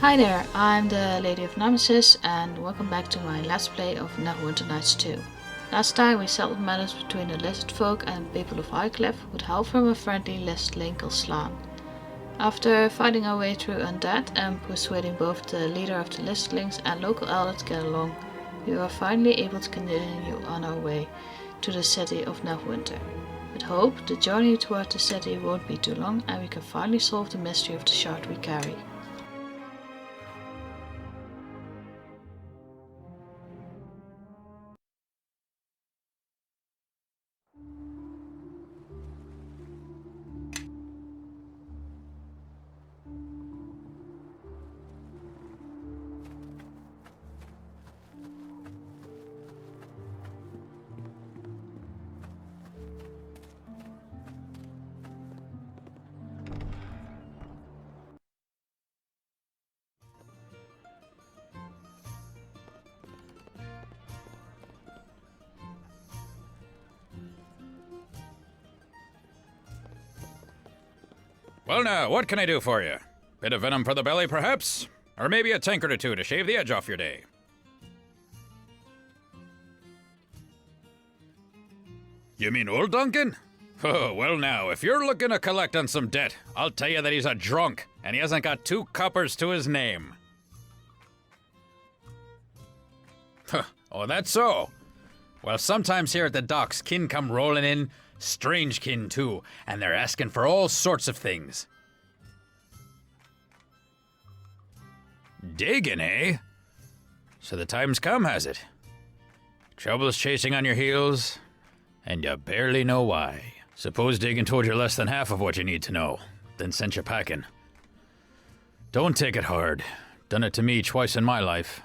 Hi there, I'm the LadyofNemesis and welcome back to my Let's Play of Neverwinter Nights 2. Last time we settled matters between the lizard folk and people of Highcliff with help from a friendly lizardling called Slan. After fighting our way through undead and persuading both the leader of the lizardlings and local elder to get along, we were finally able to continue on our way to the city of Neverwinter. With hope, the journey toward the city won't be too long and we can finally solve the mystery of the shard we carry. Well now, what can I do for you? Bit of venom for the belly, perhaps? Or maybe a tankard or two to shave the edge off your day? You mean old Duncan? Oh, well now, if you're looking to collect on some debt, I'll tell you that he's a drunk, and he hasn't got 2 coppers to his name. Oh, that's so? Well, sometimes here at the docks, kin come rolling in, strange kin too, and they're asking for all sorts of things. Digging, eh? So the time's come, has it? Trouble's chasing on your heels, and you barely know why. Suppose Diggin told you less than half of what you need to know, then sent you packing. Don't take it hard. Done it to me twice in my life.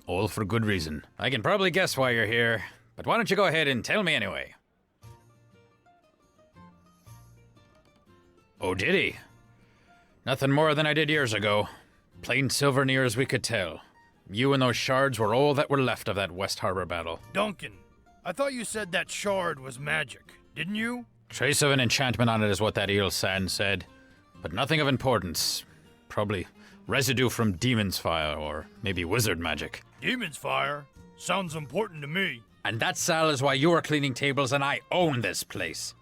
All for good reason. I can probably guess why you're here, but why don't you go ahead and tell me anyway? Oh, did he? Nothing more than I did years ago. Plain silver near as we could tell. You and those shards were all that were left of that West Harbor battle. Duncan, I thought you said that shard was magic, didn't you? Trace of an enchantment on it is what that eel sand said. But nothing of importance. Probably residue from demon's fire, or maybe wizard magic. Demon's fire? Sounds important to me. And that, Sal, is why you are cleaning tables and I own this place.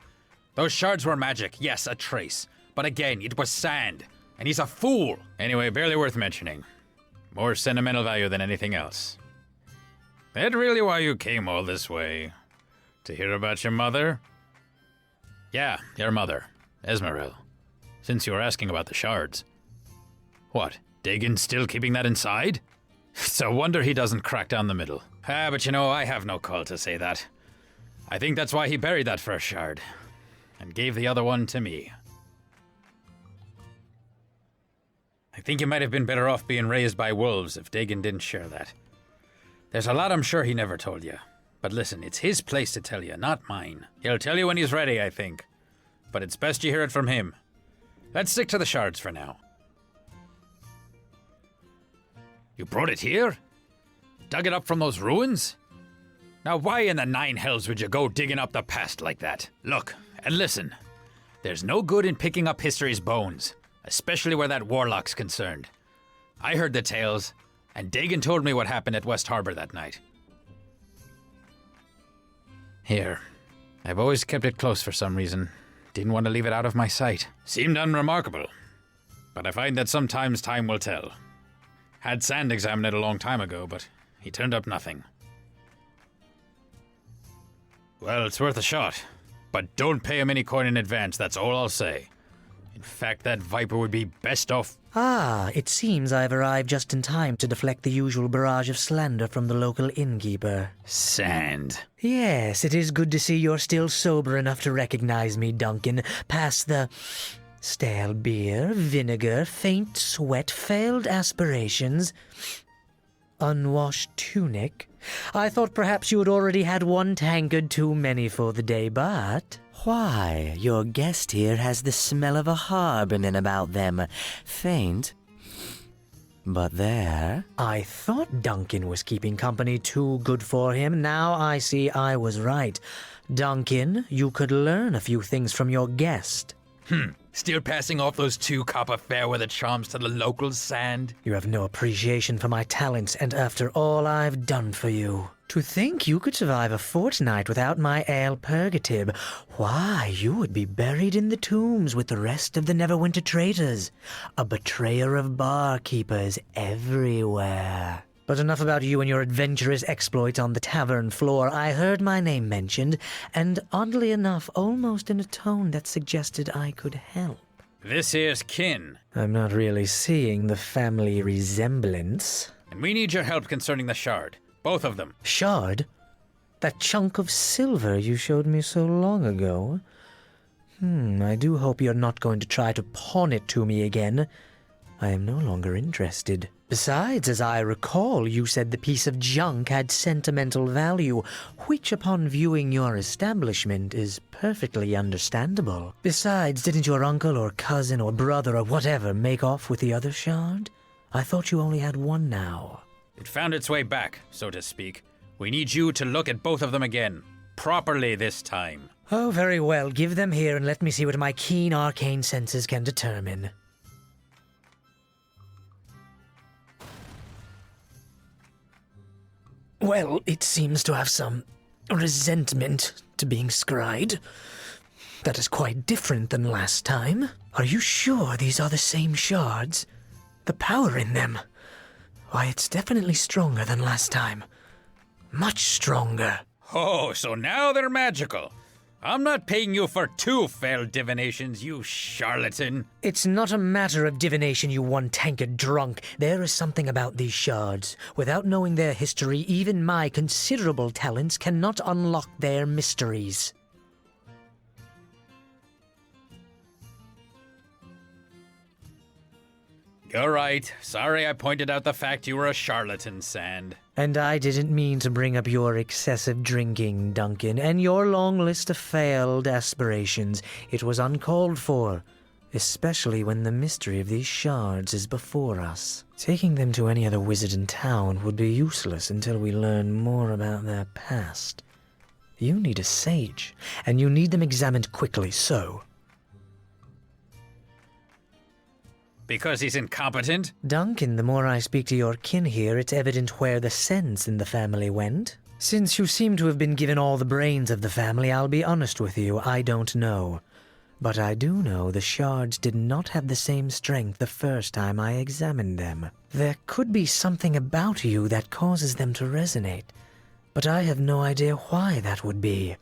Those shards were magic, yes, a trace. But again, it was sand. And he's a fool. Anyway, barely worth mentioning. More sentimental value than anything else. That really why you came all this way? To hear about your mother? Yeah, your mother, Esmeril. Since you were asking about the shards. What, Dagon's still keeping that inside? It's a wonder he doesn't crack down the middle. But you know, I have no call to say that. I think that's why he buried that first shard. And gave the other one to me. I think you might have been better off being raised by wolves if Dagon didn't share that. There's a lot I'm sure he never told you. But listen, it's his place to tell you, not mine. He'll tell you when he's ready, I think. But it's best you hear it from him. Let's stick to the shards for now. You brought it here? Dug it up from those ruins? Now why in the 9 hells would you go digging up the past like that? Look, and listen. There's no good in picking up history's bones. Especially where that warlock's concerned. I heard the tales, and Dagon told me what happened at West Harbor that night. Here. I've always kept it close for some reason. Didn't want to leave it out of my sight. Seemed unremarkable. But I find that sometimes time will tell. Had Sand examine it a long time ago, but he turned up nothing. Well, it's worth a shot. But don't pay him any coin in advance, that's all I'll say. In fact, that viper would be best off... Ah, it seems I've arrived just in time to deflect the usual barrage of slander from the local innkeeper. Sand. Yes, it is good to see you're still sober enough to recognize me, Duncan, past the stale beer, vinegar, faint sweat, failed aspirations, unwashed tunic. I thought perhaps you had already had one tankard too many for the day, but... Why, your guest here has the smell of a harbin about them. Faint, but there. I thought Duncan was keeping company too good for him. Now I see I was right. Duncan, you could learn a few things from your guest. Still passing off those 2 copper fairweather charms to the locals, Sand? You have no appreciation for my talents, and after all I've done for you. To think you could survive a fortnight without my ale purgative, why, you would be buried in the tombs with the rest of the Neverwinter traitors. A betrayer of barkeepers everywhere. But enough about you and your adventurous exploits on the tavern floor. I heard my name mentioned, and oddly enough, almost in a tone that suggested I could help. This here's Kin, I'm not really seeing the family resemblance. and we need your help concerning the shard. Both of them. Shard? That chunk of silver you showed me so long ago? I do hope you're not going to try to pawn it to me again. I am no longer interested. Besides, as I recall, you said the piece of junk had sentimental value, which upon viewing your establishment is perfectly understandable. Besides, didn't your uncle or cousin or brother or whatever make off with the other shard? I thought you only had one now. It found its way back, so to speak. We need you to look at both of them again. Properly this time. Oh, very well. Give them here and let me see what my keen arcane senses can determine. Well, it seems to have some resentment to being scryed. That is quite different than last time. Are you sure these are the same shards? The power in them. Why, it's definitely stronger than last time. Much stronger. Oh, so now they're magical. I'm not paying you for 2 failed divinations, you charlatan. It's not a matter of divination, you one-tankard drunk. There is something about these shards. Without knowing their history, even my considerable talents cannot unlock their mysteries. You're right. Sorry I pointed out the fact you were a charlatan, Sand. And I didn't mean to bring up your excessive drinking, Duncan, and your long list of failed aspirations. It was uncalled for, especially when the mystery of these shards is before us. Taking them to any other wizard in town would be useless until we learn more about their past. You need a sage, and you need them examined quickly, so... Because he's incompetent? Duncan, the more I speak to your kin here, it's evident where the sense in the family went. Since you seem to have been given all the brains of the family, I'll be honest with you, I don't know. But I do know the shards did not have the same strength the first time I examined them. There could be something about you that causes them to resonate, but I have no idea why that would be.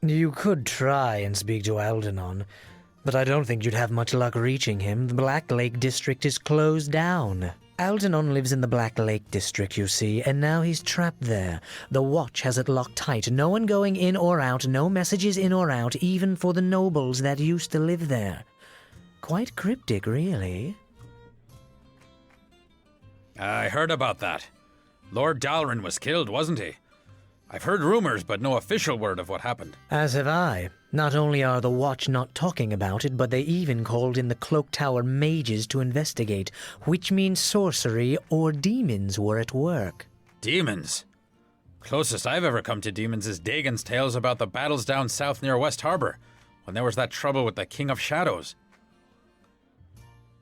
You could try and speak to Aldenon, but I don't think you'd have much luck reaching him. The Black Lake District is closed down. Aldenon lives in the Black Lake District, you see, and now he's trapped there. The Watch has it locked tight. No one going in or out, no messages in or out, even for the nobles that used to live there. Quite cryptic, really. I heard about that. Lord Dalrin was killed, wasn't he? I've heard rumors, but no official word of what happened. As have I. Not only are the Watch not talking about it, but they even called in the Cloak Tower mages to investigate, which means sorcery or demons were at work. Demons? Closest I've ever come to demons is Dagon's tales about the battles down south near West Harbor, when there was that trouble with the King of Shadows.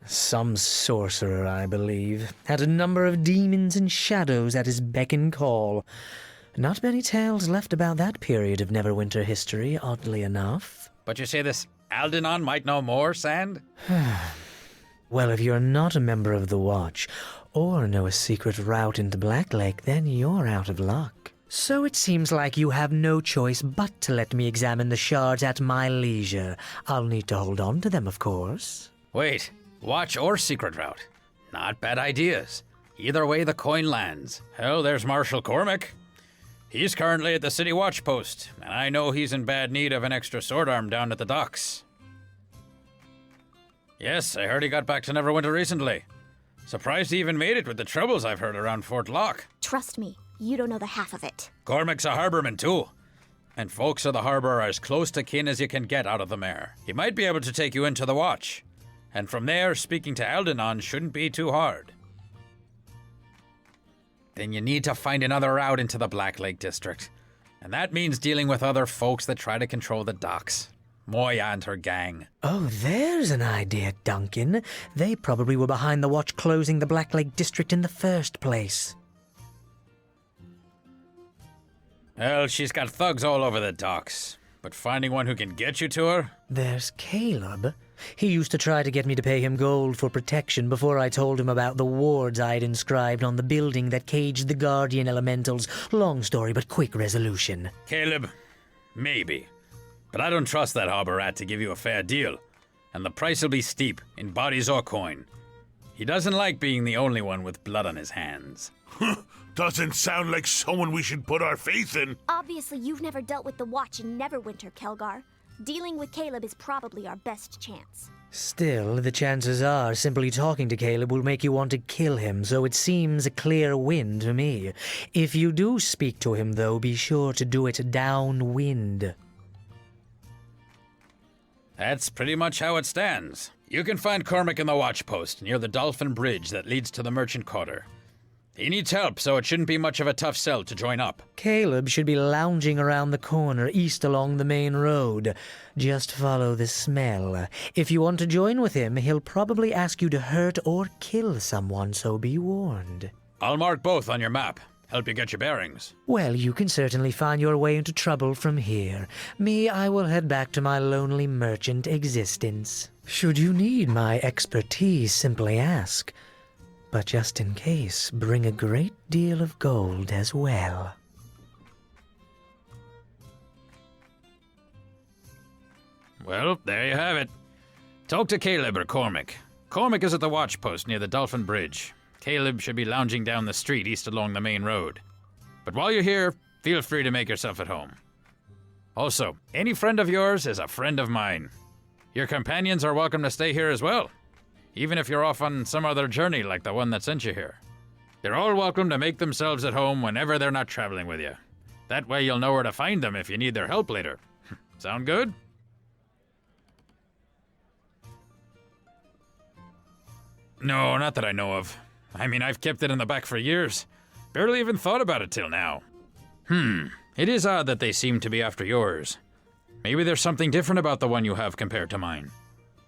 Some sorcerer, I believe, had a number of demons and shadows at his beck and call. Not many tales left about that period of Neverwinter history, oddly enough. But you say this Aldenon might know more, Sand? Well, if you're not a member of the Watch, or know a secret route into Black Lake, then you're out of luck. So it seems like you have no choice but to let me examine the shards at my leisure. I'll need to hold on to them, of course. Wait, Watch or secret route? Not bad ideas. Either way the coin lands. Hell, there's Marshal Cormac. He's currently at the city watch post, and I know he's in bad need of an extra sword arm down at the docks. Yes, I heard he got back to Neverwinter recently. Surprised he even made it with the troubles I've heard around Fort Locke. Trust me, you don't know the half of it. Cormac's a harborman too, and folks of the harbor are as close to kin as you can get out of the mare. He might be able to take you into the watch, and from there, speaking to Aldenon shouldn't be too hard. Then you need to find another route into the Black Lake District. And that means dealing with other folks that try to control the docks. Moya and her gang. Oh, there's an idea, Duncan. They probably were behind the watch closing the Black Lake District in the first place. Well, she's got thugs all over the docks. But finding one who can get you to her? There's Caleb. He used to try to get me to pay him gold for protection before I told him about the wards I'd inscribed on the building that caged the Guardian Elementals. Long story, but quick resolution. Caleb, maybe. But I don't trust that harbor rat to give you a fair deal. And the price will be steep, in bodies or coin. He doesn't like being the only one with blood on his hands. Doesn't sound like someone we should put our faith in. Obviously, you've never dealt with the Watch in Neverwinter, Kelgar. Dealing with Caleb is probably our best chance. Still, the chances are simply talking to Caleb will make you want to kill him, so it seems a clear win to me. If you do speak to him, though, be sure to do it downwind. That's pretty much how it stands. You can find Cormac in the watch post near the Dolphin Bridge that leads to the Merchant Quarter. He needs help, so it shouldn't be much of a tough sell to join up. Caleb should be lounging around the corner east along the main road. Just follow the smell. If you want to join with him, he'll probably ask you to hurt or kill someone, so be warned. I'll mark both on your map. Help you get your bearings. Well, you can certainly find your way into trouble from here. Me, I will head back to my lonely merchant existence. Should you need my expertise, simply ask. But just in case, bring a great deal of gold as well. Well, there you have it. Talk to Caleb or Cormac. Cormac is at the watch post near the Dolphin Bridge. Caleb should be lounging down the street east along the main road. But while you're here, feel free to make yourself at home. Also, any friend of yours is a friend of mine. Your companions are welcome to stay here as well, even if you're off on some other journey like the one that sent you here. They're all welcome to make themselves at home whenever they're not traveling with you. That way you'll know where to find them if you need their help later. Sound good? No, not that I know of. I mean, I've kept it in the back for years. Barely even thought about it till now. It is odd that they seem to be after yours. Maybe there's something different about the one you have compared to mine.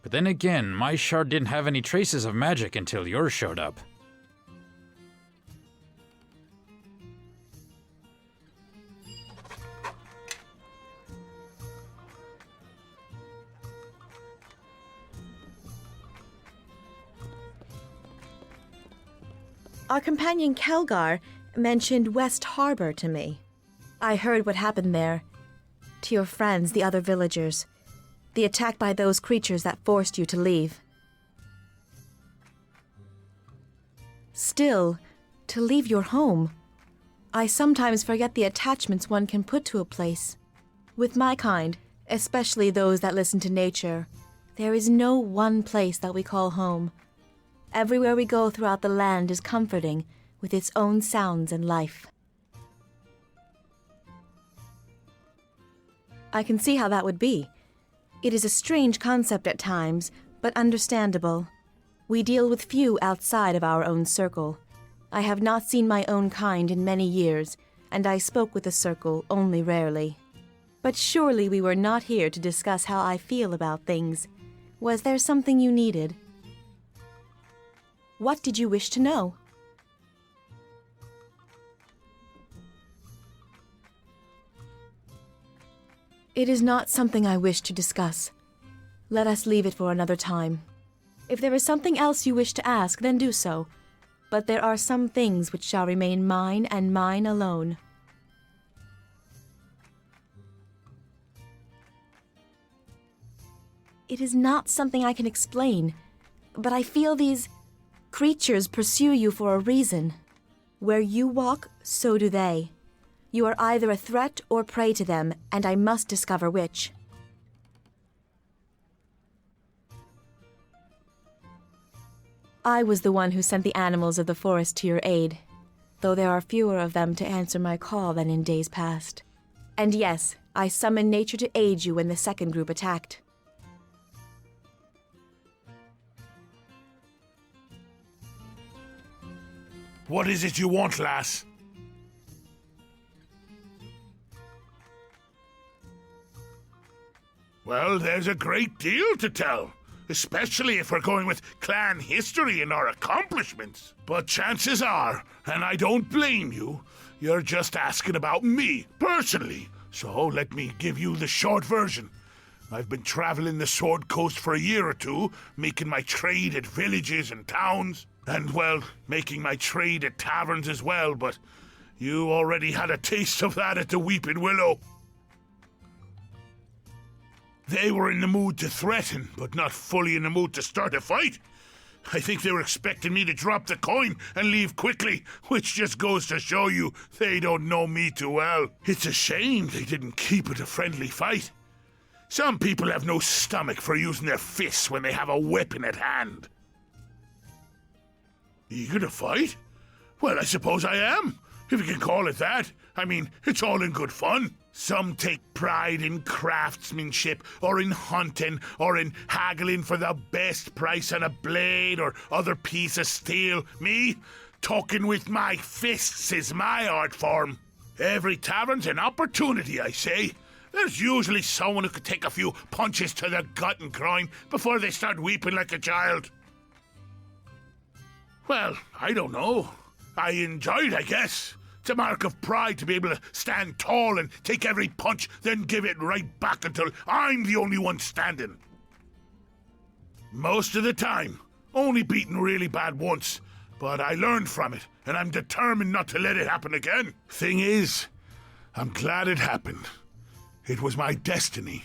But then again, my shard didn't have any traces of magic until yours showed up. Our companion Kelgar mentioned West Harbor to me. I heard what happened there. To your friends, the other villagers. The attack by those creatures that forced you to leave. Still, to leave your home. I sometimes forget the attachments one can put to a place. With my kind, especially those that listen to nature, there is no one place that we call home. Everywhere we go throughout the land is comforting, with its own sounds and life. I can see how that would be. It is a strange concept at times, but understandable. We deal with few outside of our own circle. I have not seen my own kind in many years, and I spoke with the circle only rarely. But surely we were not here to discuss how I feel about things. Was there something you needed? What did you wish to know? It is not something I wish to discuss. Let us leave it for another time. If there is something else you wish to ask, then do so. But there are some things which shall remain mine and mine alone. It is not something I can explain, but I feel these creatures pursue you for a reason. Where you walk, so do they. You are either a threat or prey to them, and I must discover which. I was the one who sent the animals of the forest to your aid, though there are fewer of them to answer my call than in days past. And yes, I summoned nature to aid you when the second group attacked. What is it you want, lass? Well, there's a great deal to tell, especially if we're going with clan history and our accomplishments. But chances are, and I don't blame you, you're just asking about me, personally. So let me give you the short version. I've been traveling the Sword Coast for a year or two, making my trade at villages and towns, and, well, making my trade at taverns as well, but you already had a taste of that at the Weeping Willow. They were in the mood to threaten, but not fully in the mood to start a fight. I think they were expecting me to drop the coin and leave quickly, which just goes to show you they don't know me too well. It's a shame they didn't keep it a friendly fight. Some people have no stomach for using their fists when they have a weapon at hand. Eager to fight? Well, I suppose I am, if you can call it that. I mean, it's all in good fun. Some take pride in craftsmanship, or in hunting, or in haggling for the best price on a blade or other piece of steel. Me, talking with my fists is my art form. Every tavern's an opportunity, I say. There's usually someone who could take a few punches to the gut and groin before they start weeping like a child. Well, I don't know. I enjoyed, I guess. It's a mark of pride to be able to stand tall and take every punch, then give it right back until I'm the only one standing. Most of the time, only beaten really bad once, but I learned from it, and I'm determined not to let it happen again. Thing is, I'm glad it happened. It was my destiny.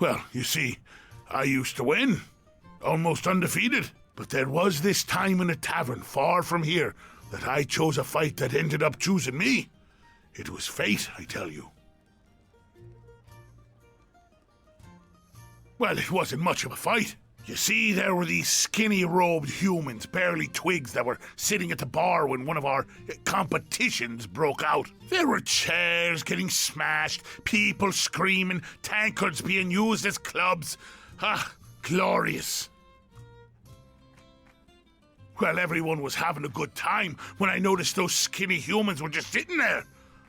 Well, you see, I used to win, almost undefeated, but there was this time in a tavern far from here that I chose a fight that ended up choosing me. It was fate, I tell you. Well, it wasn't much of a fight. You see, there were these skinny-robed humans, barely twigs, that were sitting at the bar when one of our competitions broke out. There were chairs getting smashed, people screaming, tankards being used as clubs. Ah, glorious. Well, everyone was having a good time when I noticed those skinny humans were just sitting there,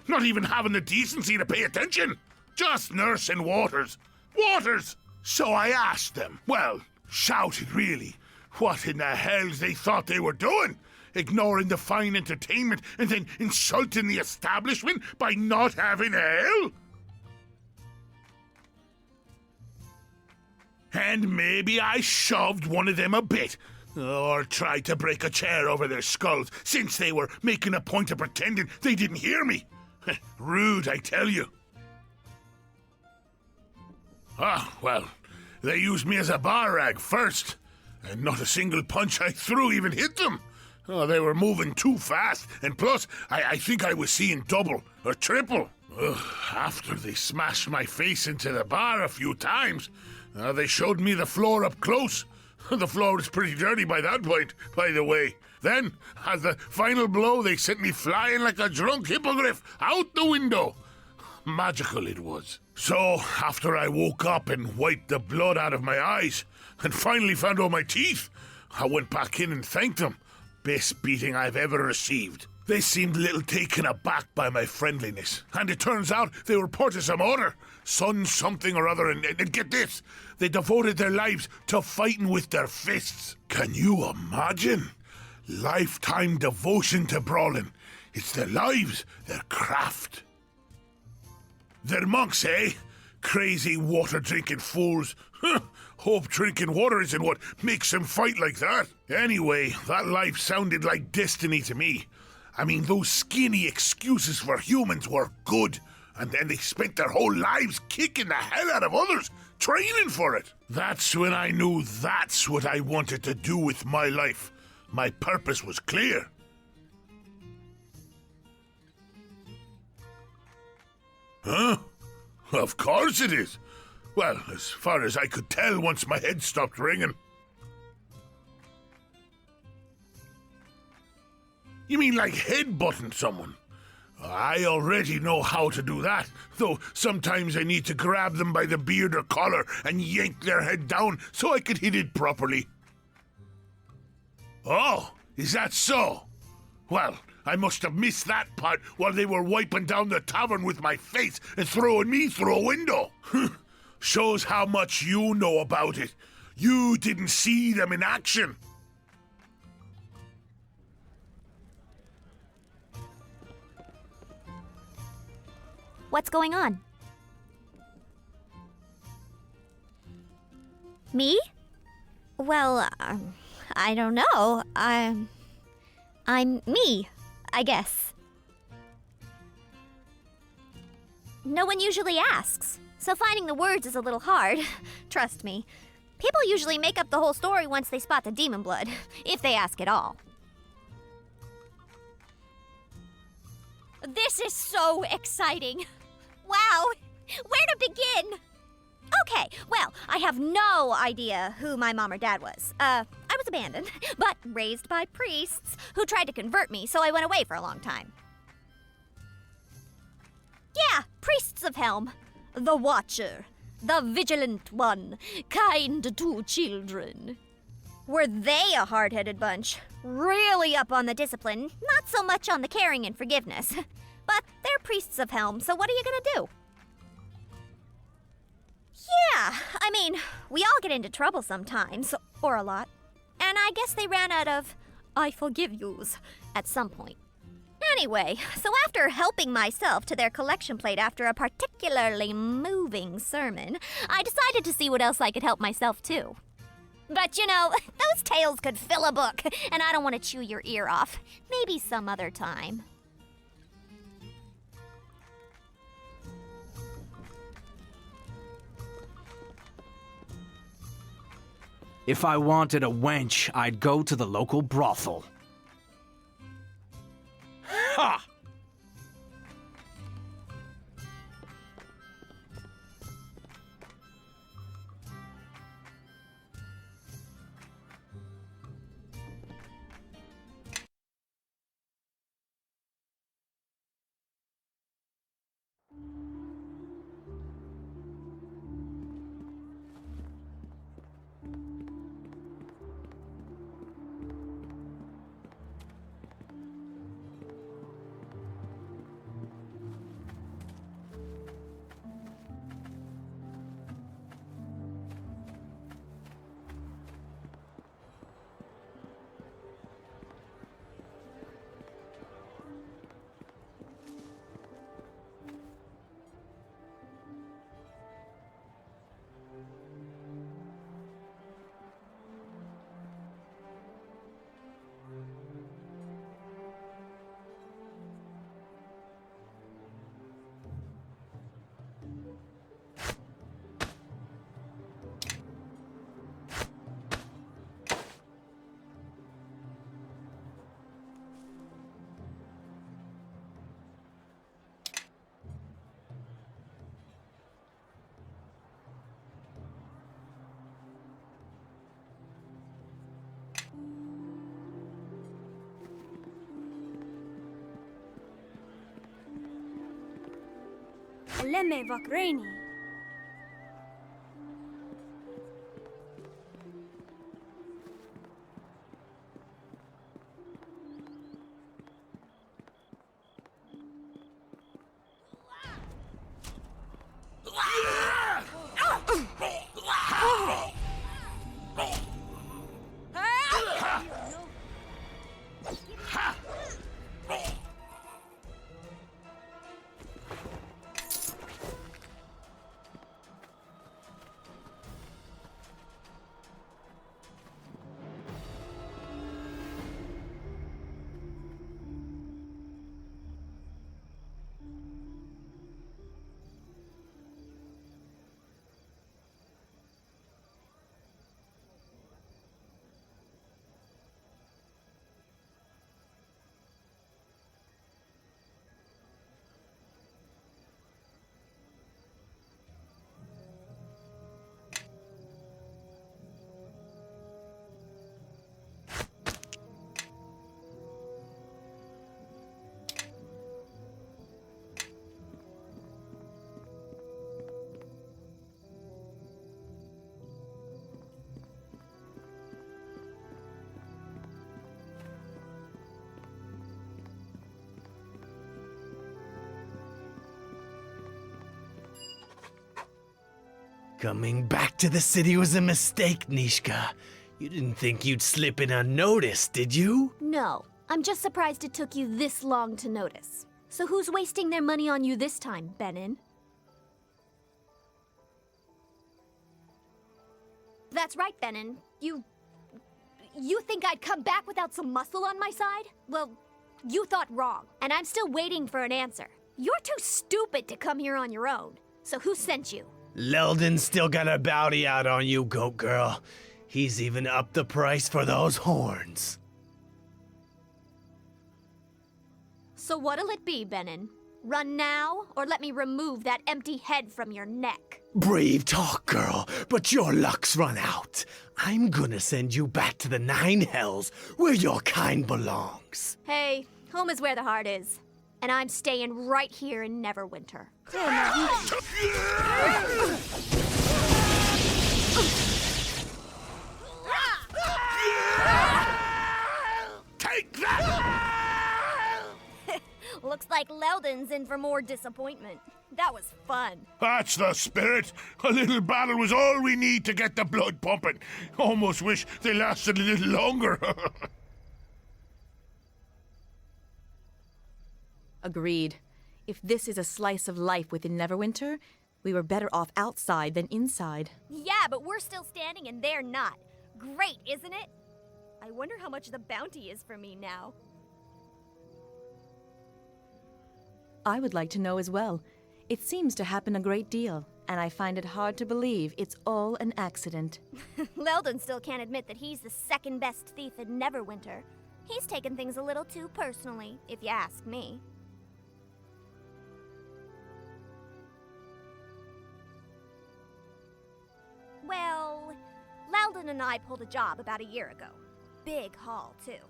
not even having the decency to pay attention, just nursing waters. Waters! So I asked them, well, shouted really, what in the hells they thought they were doing, ignoring the fine entertainment and then insulting the establishment by not having ale? And maybe I shoved one of them a bit, or tried to break a chair over their skulls, since they were making a point of pretending they didn't hear me. Rude, I tell you. Ah, well, they used me as a bar rag first, and not a single punch I threw even hit them. Oh, they were moving too fast, and plus, I think I was seeing double or triple. After they smashed my face into the bar a few times, they showed me the floor up close. The floor was pretty dirty by that point, by the way. Then, as the final blow, they sent me flying like a drunk hippogriff out the window. Magical it was. So, after I woke up and wiped the blood out of my eyes, and finally found all my teeth, I went back in and thanked them. Best beating I've ever received. They seemed a little taken aback by my friendliness, and it turns out they were part of some order, son something or other, and get this, they devoted their lives to fighting with their fists. Can you imagine? Lifetime devotion to brawling. It's their lives, their craft. They're monks, eh? Crazy water-drinking fools. Hope drinking water isn't what makes them fight like that. Anyway, that life sounded like destiny to me. I mean, those skinny excuses for humans were good, and then they spent their whole lives kicking the hell out of others, training for it. That's when I knew that's what I wanted to do with my life. My purpose was clear. Huh? Of course it is. Well, as far as I could tell once my head stopped ringing. You mean like headbutting someone? I already know how to do that, though sometimes I need to grab them by the beard or collar and yank their head down so I can hit it properly. Oh, is that so? Well, I must have missed that part while they were wiping down the tavern with my face and throwing me through a window. Shows how much you know about it. You didn't see them in action. What's going on? Me? Well, I don't know. I'm me, I guess. No one usually asks, so finding the words is a little hard. Trust me. People usually make up the whole story once they spot the demon blood, if they ask at all. This is so exciting. Wow, where to begin? Okay, well, I have no idea who my mom or dad was. I was abandoned, but raised by priests who tried to convert me, so I went away for a long time. Yeah, priests of Helm. The Watcher. The Vigilant One. Kind to children. Were they a hard-headed bunch? Really up on the discipline, not so much on the caring and forgiveness. But they're priests of Helm, so what are you gonna do? Yeah, I mean, we all get into trouble sometimes, or a lot. And I guess they ran out of I forgive yous at some point. Anyway, so after helping myself to their collection plate after a particularly moving sermon, I decided to see what else I could help myself to. But you know, those tales could fill a book, and I don't want to chew your ear off. Maybe some other time. If I wanted a wench, I'd go to the local brothel. Ha! Lemme Vakreni. Coming back to the city was a mistake, Nishka. You didn't think you'd slip in unnoticed, did you? No, I'm just surprised it took you this long to notice. So who's wasting their money on you this time, Benin? That's right, Benin. You think I'd come back without some muscle on my side? Well, you thought wrong, and I'm still waiting for an answer. You're too stupid to come here on your own. So who sent you? Leldon's still got a bounty out on you, Goat Girl. He's even upped the price for those horns. So what'll it be, Benin? Run now, or let me remove that empty head from your neck? Brave talk, girl, but your luck's run out. I'm gonna send you back to the Nine Hells, where your kind belongs. Hey, home is where the heart is. And I'm staying right here in Neverwinter. Take that! Looks like Leldon's in for more disappointment. That was fun. That's the spirit. A little battle was all we need to get the blood pumping. Almost wish they lasted a little longer. Agreed. If this is a slice of life within Neverwinter, we were better off outside than inside. Yeah, but we're still standing and they're not. Great, isn't it? I wonder how much the bounty is for me now. I would like to know as well. It seems to happen a great deal, and I find it hard to believe it's all an accident. Leldon still can't admit that he's the second best thief in Neverwinter. He's taken things a little too personally, if you ask me. Well, Leldon and I pulled a job about a year ago. Big haul, too.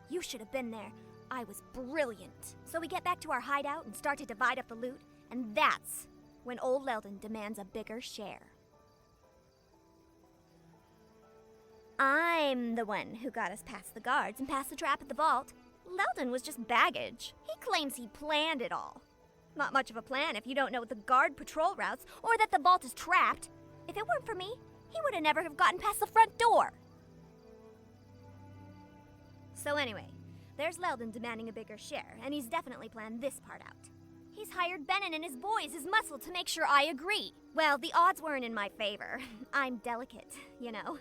You should have been there. I was brilliant. So we get back to our hideout and start to divide up the loot, and that's when old Leldon demands a bigger share. I'm the one who got us past the guards and past the trap at the vault. Leldon was just baggage. He claims he planned it all. Not much of a plan if you don't know the guard patrol routes or that the vault is trapped. If it weren't for me, he would have never have gotten past the front door. So anyway, there's Leldon demanding a bigger share, and he's definitely planned this part out. He's hired Benin and his boys as muscle to make sure I agree. Well, the odds weren't in my favor. I'm delicate, you know.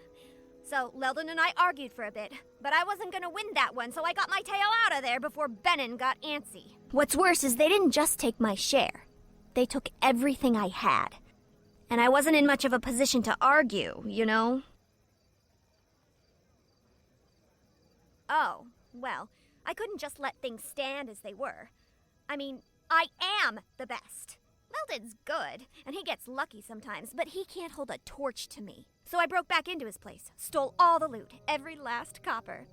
So Leldon and I argued for a bit, but I wasn't gonna win that one, so I got my tail out of there before Benin got antsy. What's worse is they didn't just take my share. They took everything I had. And I wasn't in much of a position to argue, you know? Oh, well, I couldn't just let things stand as they were. I mean, I am the best. Leldon's good, and he gets lucky sometimes, but he can't hold a torch to me. So I broke back into his place, stole all the loot, every last copper,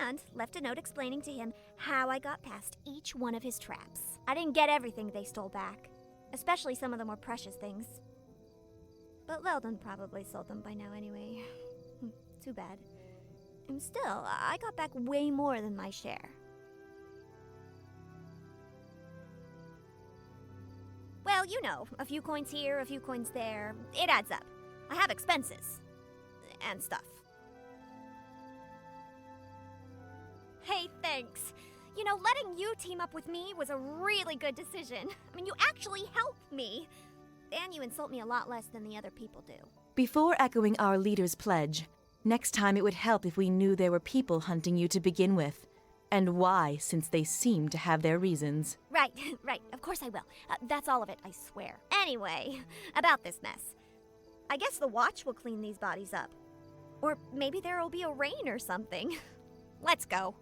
and left a note explaining to him how I got past each one of his traps. I didn't get everything they stole back, especially some of the more precious things. But Leldon probably sold them by now anyway. Too bad. And still, I got back way more than my share. Well, you know, a few coins here, a few coins there. It adds up. I have expenses. And stuff. Hey, thanks. You know, letting you team up with me was a really good decision. I mean, you actually helped me. And you insult me a lot less than the other people do. Before echoing our leader's pledge, next time it would help if we knew there were people hunting you to begin with. And why, since they seem to have their reasons. Right, right. Of course I will. That's all of it, I swear. Anyway, about this mess. I guess the watch will clean these bodies up. Or maybe there will be a rain or something. Let's go.